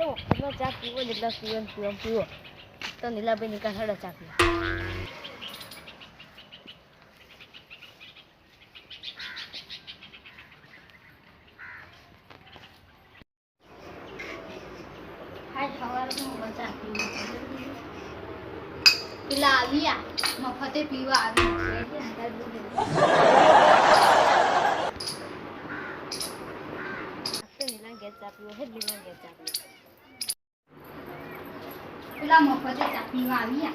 એટલો ચા પીવો જેટલા પીવો તો નીલાભાઈ નિકાલ હડો ચા પીવો. પેલા આવ્યા મફતે પીવા આવી પેલા મફતે ચા પીવા આવ્યા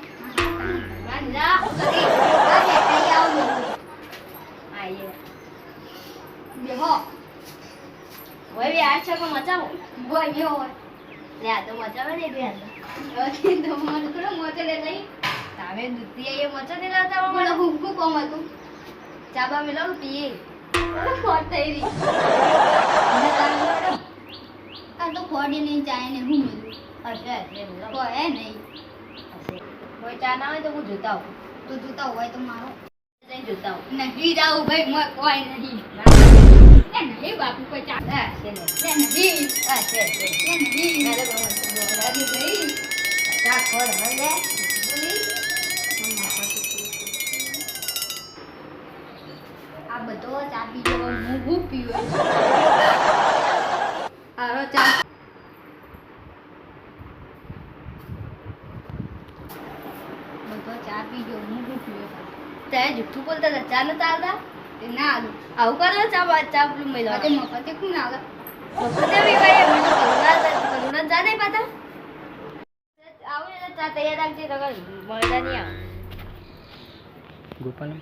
તો મચાવે ને બે તમારે થોડો મોચો લે લઈ તાવે દુધિયા એ મચા ને લાવતા મને હું કોમ હતું ચાબા મિલાવું પીએ ખોટ થઈ રહી આ તો ખોડી નહીં ચાય ને હું મિલું હશે કોઈ નહીં કોઈ ચા ના હોય તો હું જોતા આવું. તું જોતા હોય તો મારો જઈને જોતા આવું. નહીં જાવું ભાઈ મોય કોઈ નહીં એ નહીં બાપુ કોઈ ચા હા છે ને નહીં હા છે એ નહીં મેરે બોલાવી નહીં ચા ખોડ હલે આ બધો ચા પીજો હું પીવું આરો ચા બધો ચા પીજો હું પીવું તે જુઠ્ઠું બોલતા હતા ચા નતા આવતા તે ના આલું આવું કરો ચા પેલું મિલાવ તે મફતે કોણ આવે મફતે બી કહીએ મને કરુણા ચા નહીં પાતા આવું ને ચા તૈયાર રાખજે તો મળતા નહીં આવે ગોપાલ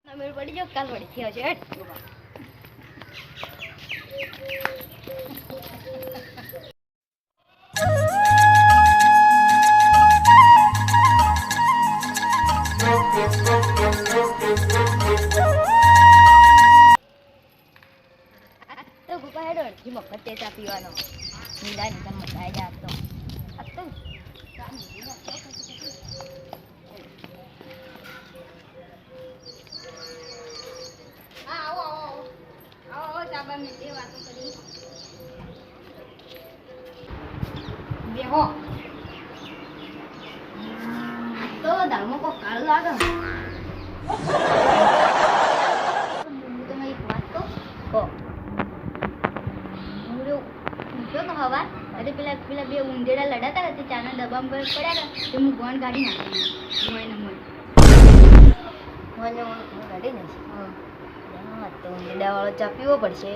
મેળ પડી જાવ કાલ પડી થયો છે હેડ તો ગુપા હેડો અડધી મફત તે ચા પીવાનો નીલા નીકળ મસાઈ જા તો આ તો હા આવો આવો આવો ચાબા મેં તે વાતો કરી બેહો તો દાળમાં કોઈ કાળું લાગે તમે એક વાત કહું કહો હવા અરે પેલા બે ઊંધેડા લડાતા હતા તે ચાના ડબ્બામાં પડ્યા હતા તે હું ગોણ કાઢી નાખી મને કાઢી નાખી હા તો ઊંધેડા વાળો ચા પીવો પડશે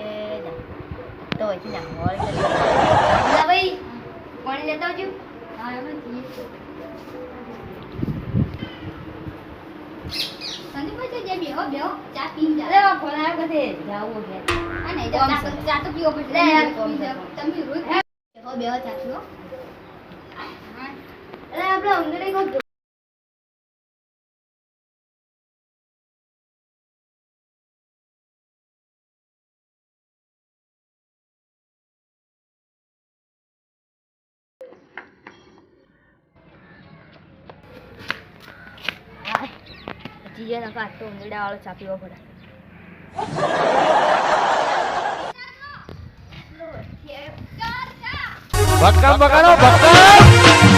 તો અહીંથી નાખવા ભાઈ પાણી લેતા આવજો હા એમ સંદીપભાઈ જે બેહો બેહો ચા પીને જા અરે ફોન આવ્યો કદે જાવું છે આ નહીં ચા તો પીવો પડશે તમે રોજ બેહો બેહો ચા પીવો અરે આપણે ઊંધેડા કોણ જીજે નકા તો ઊંધેડા વાળો ચા પીવો પડે ભક્કમ બગાડો ભક્કમ